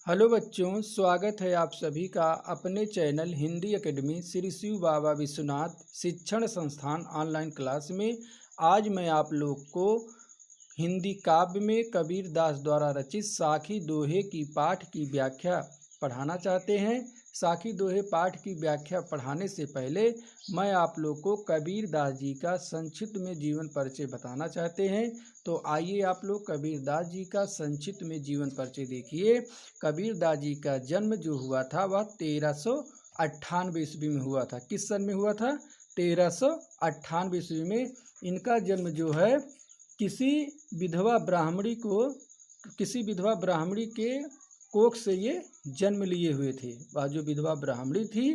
Hello बच्चों, स्वागत है आप सभी का अपने चैनल हिंदी एकेडमी श्री शिव बाबा विश्वनाथ शिक्षण संस्थान ऑनलाइन क्लास में। आज मैं आप लोग को हिंदी काव्य में कबीर दास द्वारा रचित साखी दोहे की पाठ की व्याख्या पढ़ाना चाहते हैं। साखी दोहे पाठ की व्याख्या पढ़ाने से पहले मैं आप लोग को कबीर दास जी का संक्षिप्त में जीवन परिचय बताना चाहते हैं। तो आइए आप लोग कबीर दास जी का संक्षिप्त में जीवन परिचय देखिए। कबीर दास जी का जन्म जो हुआ था वह 1398 ईस्वी में हुआ था। किस सन में हुआ था? 1398 ईस्वी में। इनका जन्म जो है किसी विधवा ब्राह्मणी के कोख से ये जन्म लिए हुए थे। वह जो विधवा ब्राह्मणी थी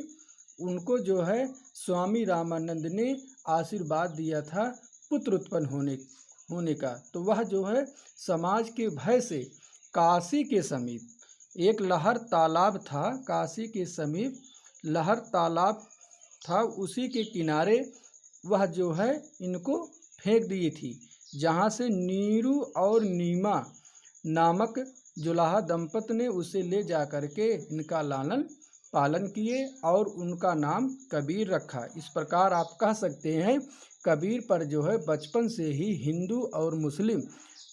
उनको जो है स्वामी रामानंद ने आशीर्वाद दिया था पुत्र उत्पन्न होने का। तो वह जो है समाज के भय से काशी के समीप एक लहर तालाब था। काशी के समीप लहर तालाब था, उसी के किनारे वह जो है इनको फेंक दी थी, जहाँ से नीरू और नीमा नामक जुलाहा दंपत ने उसे ले जा कर के इनका लालन पालन किए और उनका नाम कबीर रखा। इस प्रकार आप कह सकते हैं कबीर पर जो है बचपन से ही हिंदू और मुस्लिम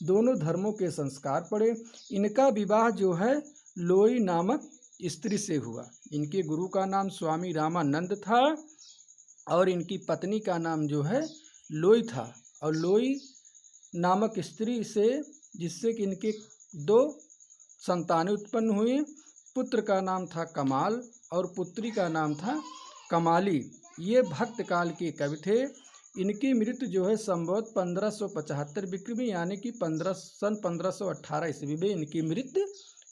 दोनों धर्मों के संस्कार पड़े। इनका विवाह जो है लोई नामक स्त्री से हुआ। इनके गुरु का नाम स्वामी रामानंद था और इनकी पत्नी का नाम जो है लोई था। और लोई नामक स्त्री से जिससे कि इनके 2 संतानें उत्पन्न हुई। पुत्र का नाम था कमाल और पुत्री का नाम था कमाली। ये भक्त काल के कवि थे। इनकी मृत्यु जो है संवत 1575 विक्रमी यानी कि 1518 ईस्वी में इनकी मृत्यु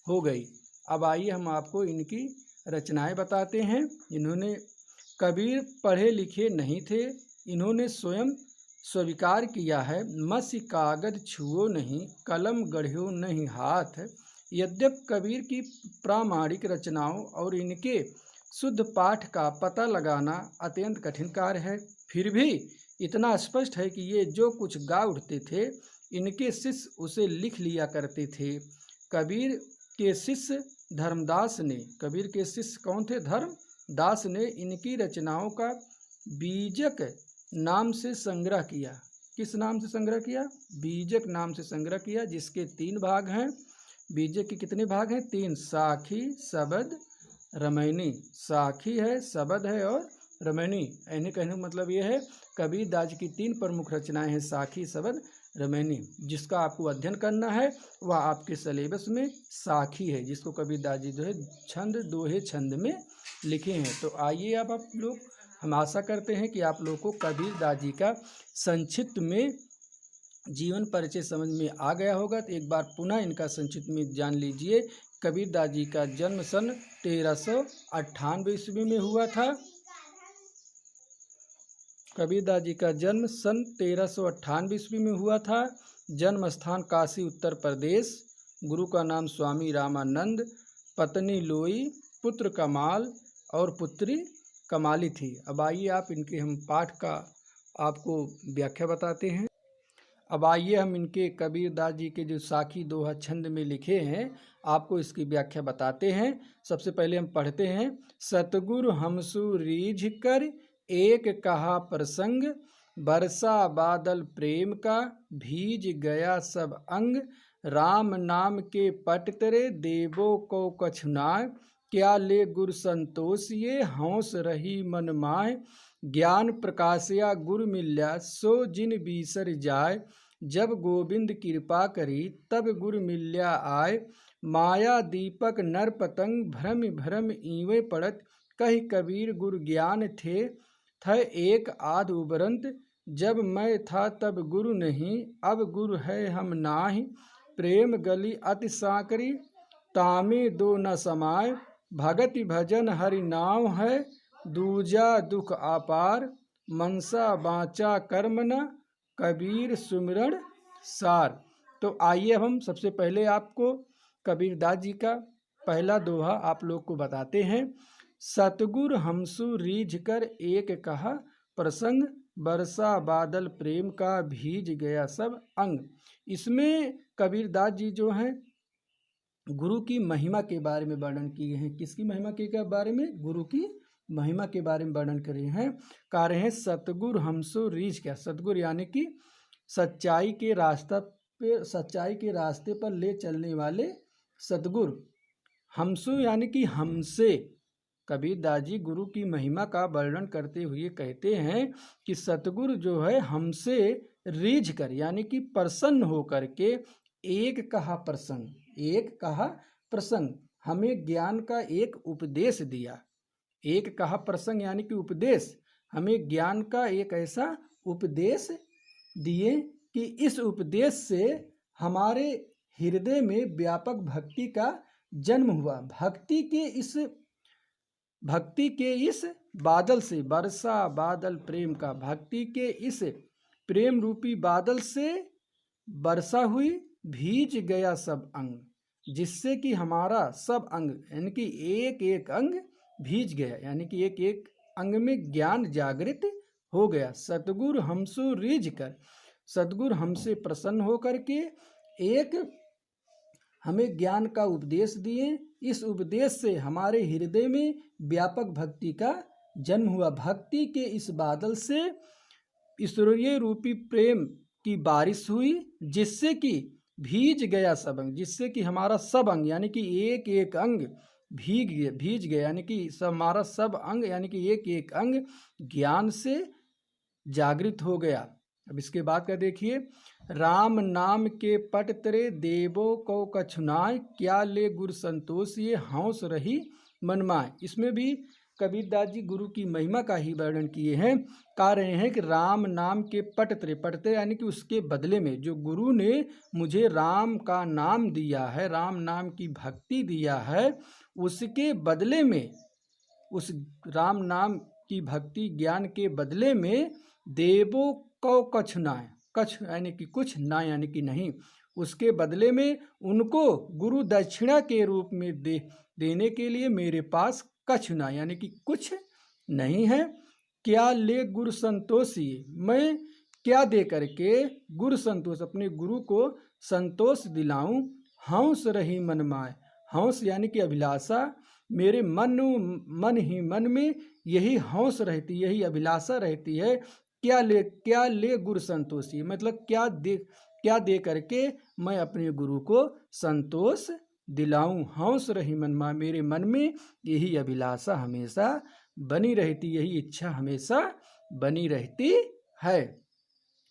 हो गई। अब आइए हम आपको इनकी रचनाएं बताते हैं। इन्होंने कबीर पढ़े लिखे नहीं थे। इन्होंने स्वयं स्वीकार किया है, मसी कागज छुओ नहीं, कलम गढ़्यो नहीं हाथ। यद्यप कबीर की प्रामाणिक रचनाओं और इनके शुद्ध पाठ का पता लगाना अत्यंत कठिन कार्य है, फिर भी इतना स्पष्ट है कि ये जो कुछ गा उठते थे इनके शिष्य उसे लिख लिया करते थे। कबीर के शिष्य धर्मदास ने, कबीर के शिष्य कौन थे? धर्मदास ने इनकी रचनाओं का बीजक नाम से संग्रह किया। किस नाम से संग्रह किया? बीजक नाम से संग्रह किया, जिसके 3 भाग हैं। बीजक के कितने भाग हैं? 3। साखी, सबद, रमैनी। साखी है, सबद है और रमैनी। कहने का मतलब ये है कबीर दास की 3 प्रमुख रचनाएं हैं, साखी, सबद, रमैनी। जिसका आपको अध्ययन करना है वह आपके सिलेबस में साखी है, जिसको कबीर दास जी जो है छंद दोहे छंद में लिखे हैं। तो आइए अब आप लोग, हम आशा करते हैं कि आप लोगों को कबीर दास जी का संक्षिप्त में जीवन परिचय समझ में आ गया होगा। तो एक बार पुनः इनका संक्षिप्त में जान लीजिए। कबीर दास जी का जन्म सन 1398 ईस्वी में हुआ था। कबीर दास जी का जन्म सन 1398 ईस्वी में हुआ था। जन्म स्थान काशी उत्तर प्रदेश। गुरु का नाम स्वामी रामानंद, पत्नी लोई, पुत्र कमाल और पुत्री कमाली थी। अब आइए आप इनके हम पाठ का आपको व्याख्या बताते हैं। अब आइए हम इनके कबीर दास जी के जो साखी दोहा छंद में लिखे हैं आपको इसकी व्याख्या बताते हैं। सबसे पहले हम पढ़ते हैं। सतगुरु हमसु रीझ कर एक कहा प्रसंग, बरसा बादल प्रेम का भीज गया सब अंग। राम नाम के पट तरे देवो को कछुनाय, क्या ले गुर संतोष ये हौस रही मन माय। ज्ञान प्रकाशया गुरु मिल्या सो जिन बीसर जाय, जब गोविंद कृपा करी तब गुरु मिल्या आय। माया दीपक नर पतंग भ्रम भ्रम ईवे पड़त, कही कबीर गुरु ज्ञान थे एक आध उबरंत। जब मैं था तब गुरु नहीं, अब गुरु है हम नाही। प्रेम गली अति साकरी तामे दो न समाय, भगति भजन हरि नाम है दूजा दुख अपार। मनसा बाचा कर्म न कबीर सुमिरन सार। तो आइए हम सबसे पहले आपको कबीर दास जी का पहला दोहा आप लोग को बताते हैं। सतगुर हमसु रीझ कर एक कहा प्रसंग, बरसा बादल प्रेम का भीज गया सब अंग। इसमें कबीर दास जी जो हैं गुरु की महिमा के बारे में वर्णन किए हैं। किसकी महिमा के बारे में? गुरु की महिमा के बारे में वर्णन करे हैं। कह रहे हैं सतगुरु हमसो रीझ क्या। सतगुरु यानी कि सच्चाई के रास्ते पर ले चलने वाले सतगुरु। हमसो यानी कि हमसे। कबीरदास जी गुरु की महिमा का वर्णन करते हुए कहते हैं कि सतगुरु जो है हमसे रीझ कर यानी कि प्रसन्न होकर के एक कहा प्रसंग हमें ज्ञान का एक उपदेश दिया। एक कहा प्रसंग यानी कि उपदेश, हमें ज्ञान का एक ऐसा उपदेश दिए कि इस उपदेश से हमारे हृदय में व्यापक भक्ति का जन्म हुआ। भक्ति के इस बादल से, वर्षा बादल प्रेम का, भक्ति के इस प्रेम रूपी बादल से वर्षा हुई, भीज गया सब अंग, जिससे कि हमारा सब अंग यानी कि एक एक अंग भीज गया, यानी कि एक एक अंग में ज्ञान जागृत हो गया। सतगुरु हमसो रीझ कर, सतगुरु हमसे प्रसन्न होकर के एक हमें ज्ञान का उपदेश दिए। इस उपदेश से हमारे हृदय में व्यापक भक्ति का जन्म हुआ। भक्ति के इस बादल से ईश्वरीय रूपी प्रेम की बारिश हुई, जिससे कि भीज गया सब अंग, जिससे कि हमारा सब अंग यानी कि एक एक अंग भीज गया, यानी कि हमारा सब अंग यानी कि एक एक अंग ज्ञान से जागृत हो गया। अब इसके बाद का देखिए, राम नाम के पट तरे देवो को कछुनाय, क्या ले गुरु संतोष ये हौस रही मनमाय। इसमें भी कबीरदास जी गुरु की महिमा का ही वर्णन किए हैं। कह रहे हैं कि राम नाम के पट तरे यानी कि उसके बदले में जो गुरु ने मुझे राम का नाम दिया है, राम नाम की भक्ति दिया है, उसके बदले में, उस राम नाम की भक्ति ज्ञान के बदले में देवो को कछुनाय, कछ यानी कि कुछ, ना यानी कि नहीं, उसके बदले में उनको गुरु दक्षिणा के रूप में देने के लिए मेरे पास कछुना यानी कि कुछ नहीं है। क्या ले गुरु संतोष ये, मैं क्या दे करके गुरु संतोष, अपने गुरु को संतोष दिलाऊं। हंस रही मनमाय, हंस यानी कि अभिलाषा, मेरे मन ही मन में यही हंस रहती, यही अभिलाषा रहती है। क्या ले गुरु संतोषी, मतलब क्या दे करके मैं अपने गुरु को संतोष दिलाऊं। हंस रही मनमा, मेरे मन में यही अभिलाषा हमेशा बनी रहती, यही इच्छा हमेशा बनी रहती है।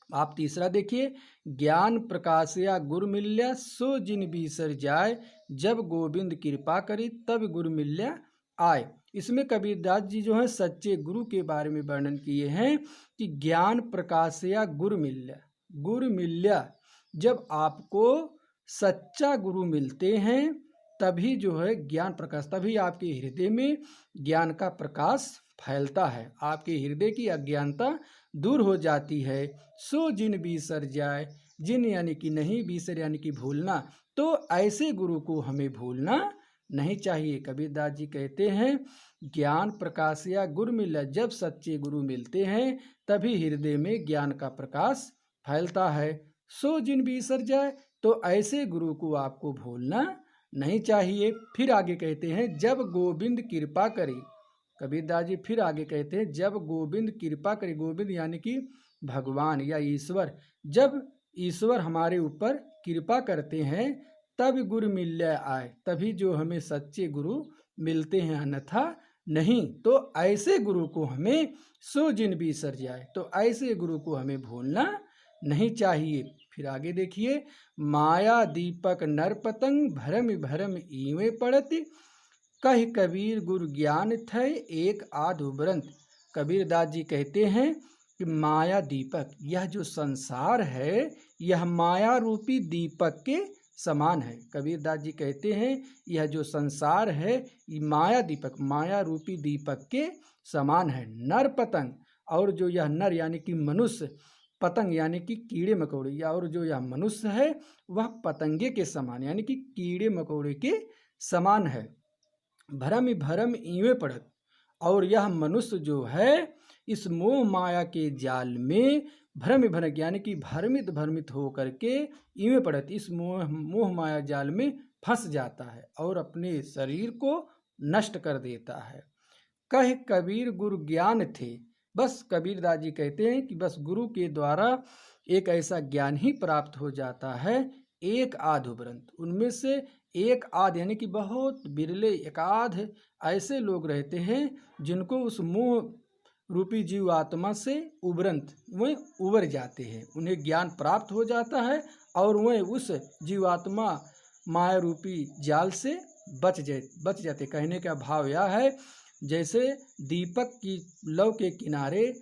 आप तीसरा देखिए, ज्ञान प्रकाशया गुरु मिल्या, सो जिन बीसर जाय, जब गोविंद कृपा करी तब गुरु मिल्या आए। इसमें कबीरदास जी जो है सच्चे गुरु के बारे में वर्णन किए हैं कि ज्ञान प्रकाशया गुरु मिल्या, जब आपको सच्चा गुरु मिलते हैं तभी जो है ज्ञान प्रकाश, तभी आपके हृदय में ज्ञान का प्रकाश फैलता है, आपके हृदय की अज्ञानता दूर हो जाती है। सो जिन बीसर जाए, जिन यानी कि नहीं, बीसर यानी कि भूलना, तो ऐसे गुरु को हमें भूलना नहीं चाहिए। कबीरदास जी कहते हैं ज्ञान प्रकाशया गुरु मिला, जब सच्चे गुरु मिलते हैं तभी हृदय में ज्ञान का प्रकाश फैलता है। सो जिन बीसर जाए, तो ऐसे गुरु को आपको भूलना नहीं चाहिए। फिर आगे कहते हैं जब गोविंद कृपा करे, कबीरदास जी फिर आगे कहते हैं जब गोविंद कृपा करे, गोविंद यानी कि भगवान या ईश्वर, जब ईश्वर हमारे ऊपर कृपा करते हैं तब गुरु मिल्य आए, तभी जो हमें सच्चे गुरु मिलते हैं, अन्यथा नहीं। तो ऐसे गुरु को हमें सो जिन बीसर जाए, तो ऐसे गुरु को हमें भूलना नहीं चाहिए। फिर आगे देखिए, माया दीपक नर पतंग, भरम भरम ईवे पड़ती, कह कबीर गुरु ज्ञान थे एक आध उबरंत। कबीरदास जी कहते हैं कि माया दीपक, यह जो संसार है यह माया रूपी दीपक के समान है। कबीरदास जी कहते हैं यह जो संसार है ये माया दीपक, माया रूपी दीपक के समान है। नर पतंग, और जो यह नर यानी कि मनुष्य, पतंग यानी कि कीड़े मकोड़े, या और जो यह मनुष्य है वह पतंगे के समान यानी कि कीड़े मकोड़े के समान है। भरम भरम ईवे पड़त, और यह मनुष्य जो है इस मोह माया के जाल में भ्रमित यानी कि भ्रमित हो करके ईवे पड़त, इस मोह माया जाल में फंस जाता है और अपने शरीर को नष्ट कर देता है। कह कबीर गुरु ज्ञान थे। बस कबीरदास जी कहते हैं कि बस गुरु के द्वारा एक ऐसा ज्ञान ही प्राप्त हो जाता है, एक आध उपरंत, उनमें से एक आध यानी कि बहुत बिरले एकाध ऐसे लोग रहते हैं जिनको उस मोह रूपी जीव आत्मा से उबरंत वह उबर जाते हैं, उन्हें ज्ञान प्राप्त हो जाता है और वह उस जीवात्मा माया रूपी जाल से बच जाते। कहने का भाव यह है, जैसे दीपक की लौ के किनारे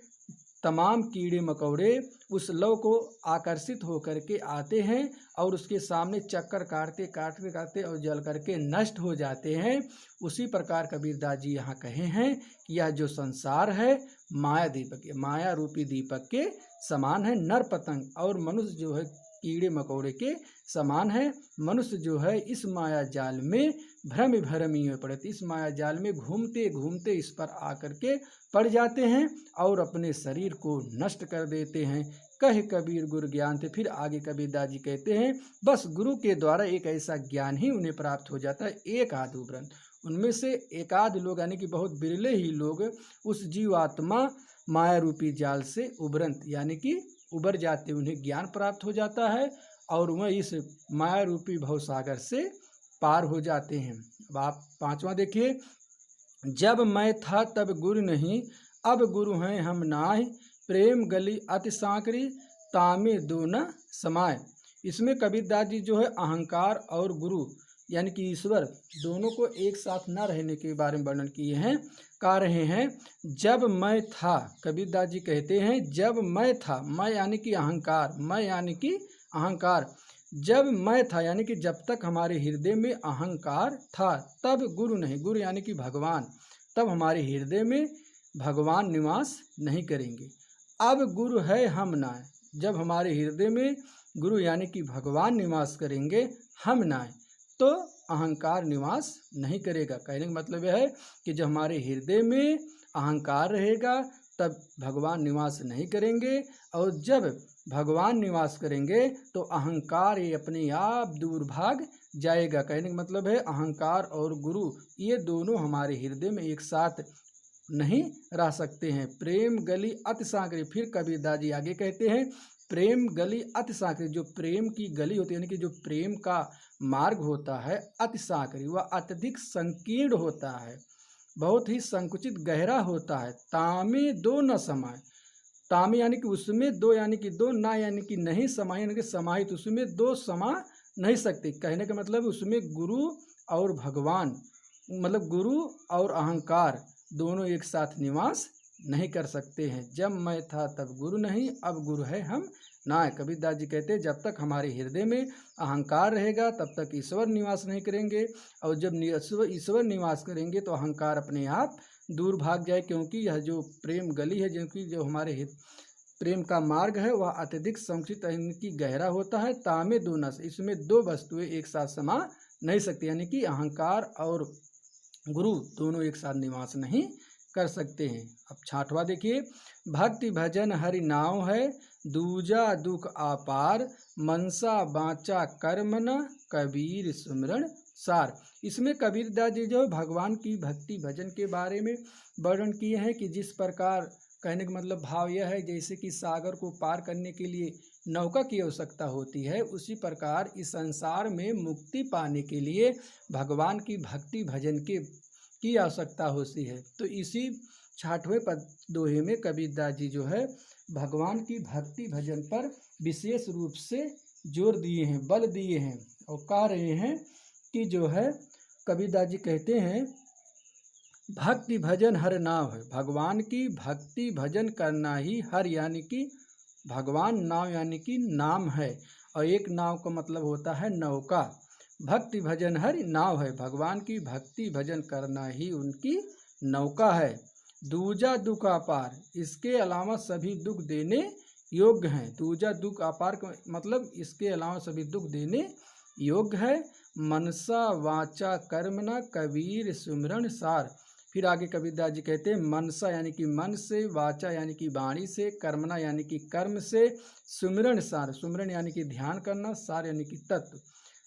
तमाम कीड़े मकोड़े उस लौ को आकर्षित होकर के आते हैं और उसके सामने चक्कर काटते और जल करके नष्ट हो जाते हैं। उसी प्रकार कबीरदास जी यहाँ कहे हैं कि यह जो संसार है माया रूपी दीपक के समान है। नर पतंग और मनुष्य जो है कीड़े मकोड़े के समान है। मनुष्य जो है इस माया जाल में भ्रमी में पड़ते, इस माया जाल में घूमते घूमते इस पर आकर के पड़ जाते हैं और अपने शरीर को नष्ट कर देते हैं। कह कबीर गुरु ज्ञान थे। फिर आगे कबीरदास जी कहते हैं बस गुरु के द्वारा एक ऐसा ज्ञान ही उन्हें प्राप्त हो जाता है, एक आध उपरंत, उनमें से एकाध लोग यानी कि बहुत बिरले ही लोग उस जीवात्मा माया रूपी जाल से उबरंत यानी कि उबर जाते, उन्हें ज्ञान प्राप्त हो जाता है और वह इस माया रूपी भवसागर से पार हो जाते हैं। अब आप पांचवा देखिए, जब मैं था तब गुरु नहीं, अब गुरु हैं हम नाहि, प्रेम गली अति सांकरी, तामे दो न समाय। इसमें कबीरदास जी जो है अहंकार और गुरु यानी कि ईश्वर दोनों को एक साथ न रहने के बारे में वर्णन किए हैं। कह रहे हैं जब मैं था, कबीरदास जी कहते हैं जब मैं था, मैं यानी कि अहंकार, मैं यानी कि अहंकार, जब मैं था यानी कि जब तक हमारे हृदय में अहंकार था तब गुरु नहीं, गुरु यानी कि भगवान, तब हमारे हृदय में भगवान निवास नहीं करेंगे। अब गुरु है हम ना, जब हमारे हृदय में गुरु यानी कि भगवान निवास करेंगे, हम ना तो अहंकार निवास नहीं करेगा। कहने का मतलब यह है कि जब हमारे हृदय में अहंकार रहेगा तब भगवान निवास नहीं करेंगे और जब भगवान निवास करेंगे तो अहंकार ये अपने आप दूर भाग जाएगा। कहने का मतलब है अहंकार और गुरु ये दोनों हमारे हृदय में एक साथ नहीं रह सकते हैं। प्रेम गली अति सांकरी। फिर कबीरदास जी आगे कहते हैं प्रेम गली अति सांकरी, जो प्रेम की गली होती है यानी कि जो प्रेम का मार्ग होता है अति सांकरी, वह अत्यधिक संकीर्ण होता है, बहुत ही संकुचित गहरा होता है। तामे दो न समाय, तामे यानी कि उसमें दो यानी कि दो, ना यानी कि नहीं, समाय यानी कि समाहित, उसमें दो समा नहीं सकते। कहने का मतलब उसमें गुरु और भगवान मतलब गुरु और अहंकार दोनों एक साथ निवास नहीं कर सकते हैं। जब मैं था तब गुरु नहीं, अब गुरु है हम ना। कबीरदास जी कहते हैं जब तक हमारे हृदय में अहंकार रहेगा तब तक ईश्वर निवास नहीं करेंगे और जब ईश्वर निवास करेंगे तो अहंकार अपने आप दूर भाग जाए, क्योंकि यह जो प्रेम गली है, क्योंकि जो हमारे प्रेम का मार्ग है वह अत्यधिक संकुचित की गहरा होता है। तामे दो नस, इसमें दो वस्तुएं एक साथ समा नहीं सकती, यानी कि अहंकार और गुरु दोनों एक साथ निवास नहीं कर सकते हैं। अब छठवां देखिए, भक्ति भजन हरि नाव है, दूजा दुख आपार, मनसा बाचा कर्म न, कबीर सुमरण सार। इसमें कबीरदास जी जो भगवान की भक्ति भजन के बारे में वर्णन किए हैं कि जिस प्रकार, कहने का मतलब भाव यह है जैसे कि सागर को पार करने के लिए नौका की आवश्यकता होती है, उसी प्रकार इस संसार में मुक्ति पाने के लिए भगवान की भक्ति भजन की आवश्यकता होती है। तो इसी 6वें पद दोहे में कबीरदास जी जो है भगवान की भक्ति भजन पर विशेष रूप से जोर दिए हैं, बल दिए हैं और कह रहे हैं कि जो है कबीरदास जी कहते हैं भक्ति भजन हर नाव है, भगवान की भक्ति भजन करना ही हर यानी कि भगवान, नाव यानी कि नाम है और एक नाव का मतलब होता है नौका। भक्ति भजन हर नाव है, भगवान की भक्ति भजन करना ही उनकी नौका है। दूजा दुख अपार, इसके अलावा सभी दुख देने योग्य हैं। दूजा दुख अपार का मतलब इसके अलावा सभी दुख देने योग्य है। मनसा वाचा कर्म न, कबीर सुमरण सार। फिर आगे कबीरदास जी कहते हैं मनसा यानी कि मन से, वाचा यानी कि वाणी से, कर्मना यानी कि कर्म से, सुमिरन सार, सुमिरन यानी कि ध्यान करना, सार यानी कि तत्व।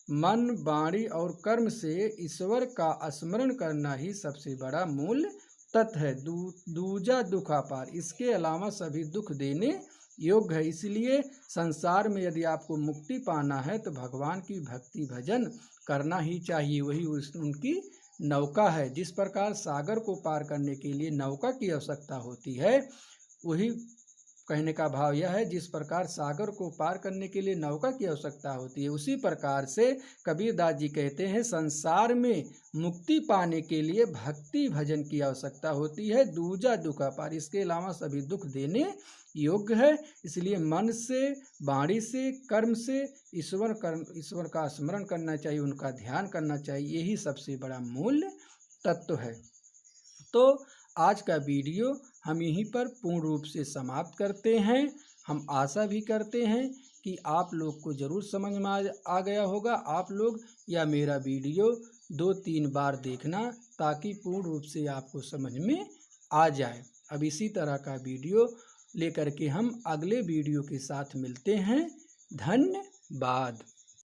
मन, वाणी और कर्म से ईश्वर का स्मरण करना ही सबसे बड़ा मूल तत्व है। दूजा दुख अपार, इसके अलावा सभी दुख देने योग्य है। इसलिए संसार में यदि आपको मुक्ति पाना है तो भगवान की भक्ति भजन करना ही चाहिए। वही उनकी नौका है। जिस प्रकार सागर को पार करने के लिए नौका की आवश्यकता होती है, वही कहने का भाव यह है, जिस प्रकार सागर को पार करने के लिए नौका की आवश्यकता होती है, उसी प्रकार से कबीरदास जी कहते हैं संसार में मुक्ति पाने के लिए भक्ति भजन की आवश्यकता होती है। दूजा दुख अपार, इसके अलावा सभी दुख देने योग्य है। इसलिए मन से, वाणी से, कर्म से ईश्वर का स्मरण करना चाहिए, उनका ध्यान करना चाहिए। यही सबसे बड़ा मूल तत्व है। तो आज का वीडियो हम यहीं पर पूर्ण रूप से समाप्त करते हैं। हम आशा भी करते हैं कि आप लोग को ज़रूर समझ में आ गया होगा। आप लोग या मेरा वीडियो 2-3 बार देखना ताकि पूर्ण रूप से आपको समझ में आ जाए। अब इसी तरह का वीडियो लेकर के हम अगले वीडियो के साथ मिलते हैं। धन्यवाद।